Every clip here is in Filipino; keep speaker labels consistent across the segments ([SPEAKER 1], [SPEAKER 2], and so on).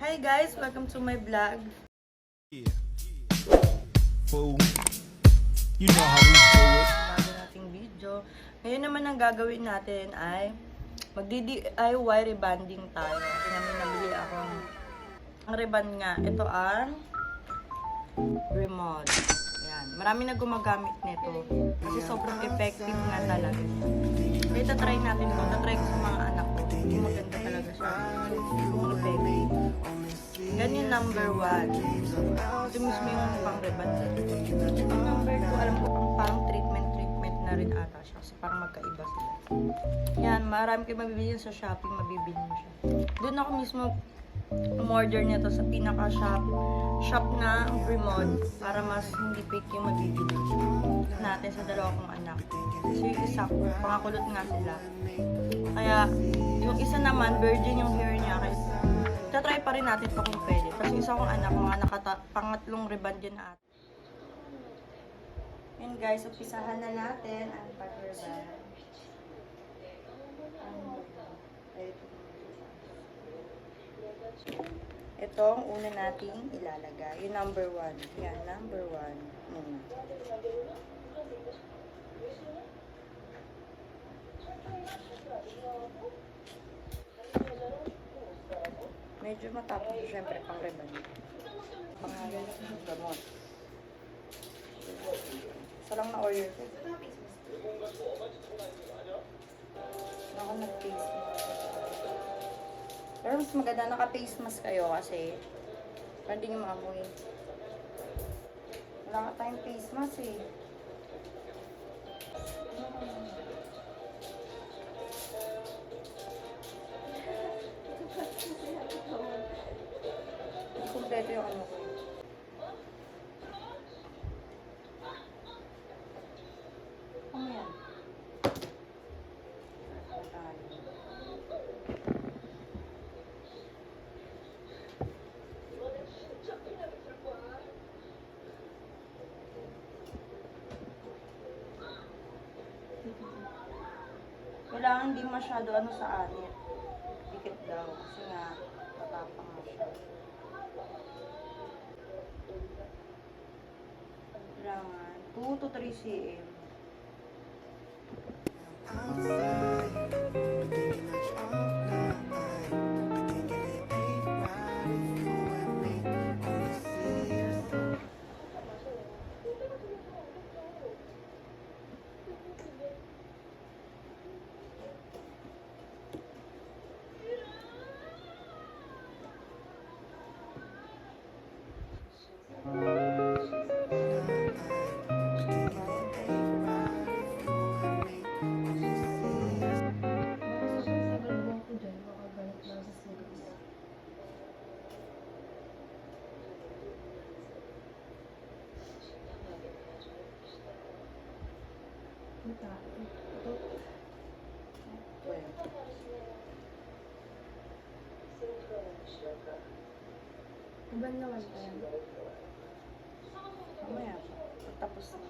[SPEAKER 1] Hi guys! Welcome to my vlog.
[SPEAKER 2] Yeah. Fool. You know how we do it.
[SPEAKER 1] Bago nating video. Ngayon naman ang gagawin natin ay magdi-DIY rebanding tayo. Kasi namin nabili akong reband nga. Ito ang remote. Yan. Marami na gumagamit nito. Kasi sobrang effective nga talaga niya. Kaya tatry natin ito. Tatry ko sa mga anak ko. Maganda talaga siya. Kung effective. Ganyan number 1. Ito mismo yung pang reband. Yung number 2, alam ko parang treatment na rin ata siya. Kasi parang magkaiba sila. Yan, marami kayo mabibili sa shopping, mabibili mo siya. Doon ako mismo umorder niya to sa pinaka-shop na remote para mas hindi fake yung mabibili natin sa dalawa kong anak. So yung isa, pangakulot nga sila. Kaya, yung isa naman, virgin yung hair niya. Kaya, tatry pa rin natin pa kung pwede. Kasi isa kong anak, pangatlong reband yun na ata. And guys, upisahan na natin ang pag-reband. Ito ang una nating ilalagay. Yung number 1. Yan, number 1. Medyo matapos syempre pang reband. Pangalan ng gamot. Isa lang na order ko. Ako nag-face mask. Pero mas maganda naka-face mask kayo kasi hindi nyo maamoy. Wala ka tayong face mask eh. Hindi kompleto yung ano ko. Ano yan? Kailangan hindi masyado ano sa anit. Dikit daw. Kasi nga, matapang na siya. Kailangan 2 to 3 cm.
[SPEAKER 3] Iban naman tayo.
[SPEAKER 1] Mamaya pa. Tapos na.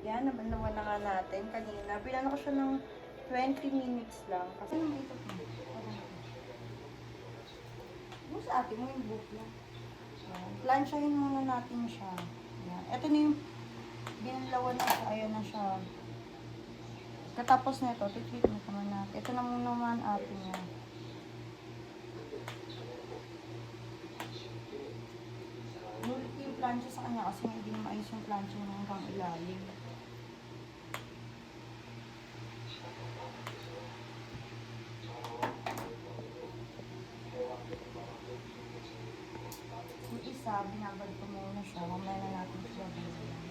[SPEAKER 1] Yan, nabanlawan na nga natin kanina. Pinano ko siya ng 20 minutes lang. Kasi dito po. Yung sa atin mo yung book na. Plansyahin muna natin siya. Yan. Ito na yung binanlawan na siya. Ayan na siya. Katapos na ito, titreatment naman natin. Ito na muna naman atin yan. Nulit yung plansya sa kanya kasi hindi na maayos yung plansya ng pang ilalim. isa, binabad ko muna siya. Mamaya na natin siya babayan.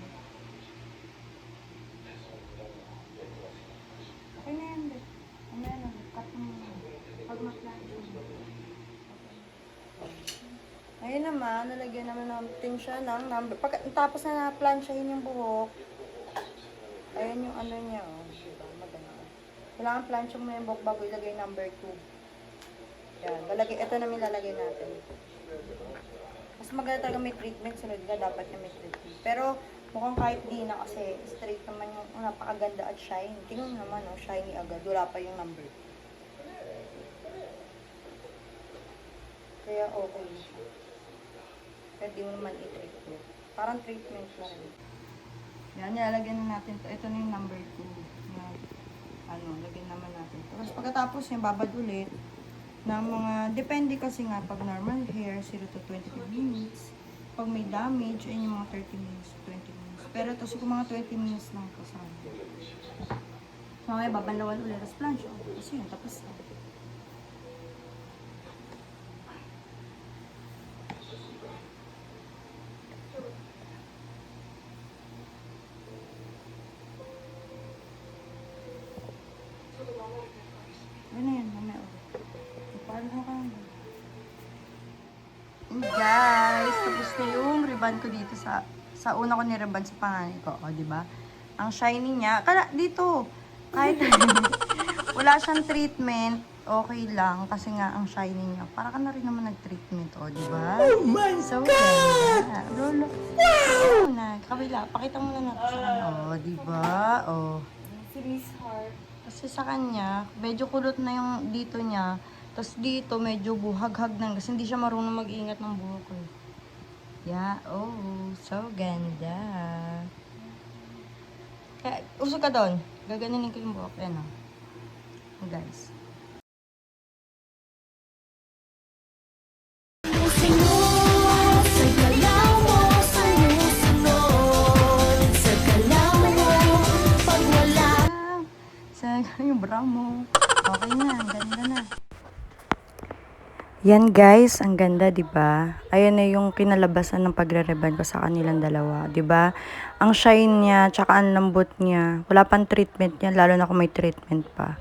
[SPEAKER 1] Okay na yan, babe. Mamaya na, cut mo muna. Pag ma-plancha mo. Ayun naman, nalagyan naman natin siya ng number. Tapos na na-planchahin yung buhok. Ayun yung ano niya, oh. Diba? Maganda. Kailangan plancha mo yung buhok bago ilagay number 2. Yan. Ito namin lalagay natin. Mas maganda talaga may treatment. Sunod ka, dapat na may treatment. Pero mukhang kahit di na kasi straight naman yung napakaganda at shine. Tingnan naman, oh, shiny agad. Wala pa yung number 2. Kaya okay na siya. Pwede mo naman i-treatment. Parang treatment na rin. Yan, nilalagyan na natin to. Ito na yung number 2. Na, lagyan naman natin to. Tapos pagkatapos yung babad ulit na mga, depende kasi nga pag normal hair, 0 to 25 minutes. Pag may damage, ayun yung mga 30 minutes, 20 minutes. Pero ito, siguro mga 20 minutes lang kasama. So, mamaya babanlawan ulit. Tapos plancha. Tapos yun, tapos na. Ano yan, mamaya ulit. Paano ka? Guys, tapos na yung ribbon ko dito sa una ko ni ribbon sa panganay ko, o, di ba? Ang shiny niya, dito, kahit wala siyang treatment, okay lang kasi nga ang shiny niya. Para ka na rin naman nag-treatment, o, di ba? Oh my so, God! Lolo. Wow! Kabila, pakita mo na natin sa kanya. O, di ba? O. Si Miss Heart. Kasi sa kanya, medyo kulot na yung dito niya. Tapos dito, medyo buhag-hag na. Kasi hindi siya marunong mag-iingat ng buhok ko. Yeah, oh, so ganda. Kaya, usog ka doon. Gaganin ko yung buhok. Yan, oh. Guys. Yung bra mo. Okay na, ang ganda na. Yan guys, ang ganda, 'di ba? Ayan na yung kinalabasan ng pagre-reban ko sa kanilang dalawa, 'di ba? Ang shine niya, tsaka ang lambot niya. Wala pang treatment niya, lalo na kung may treatment pa.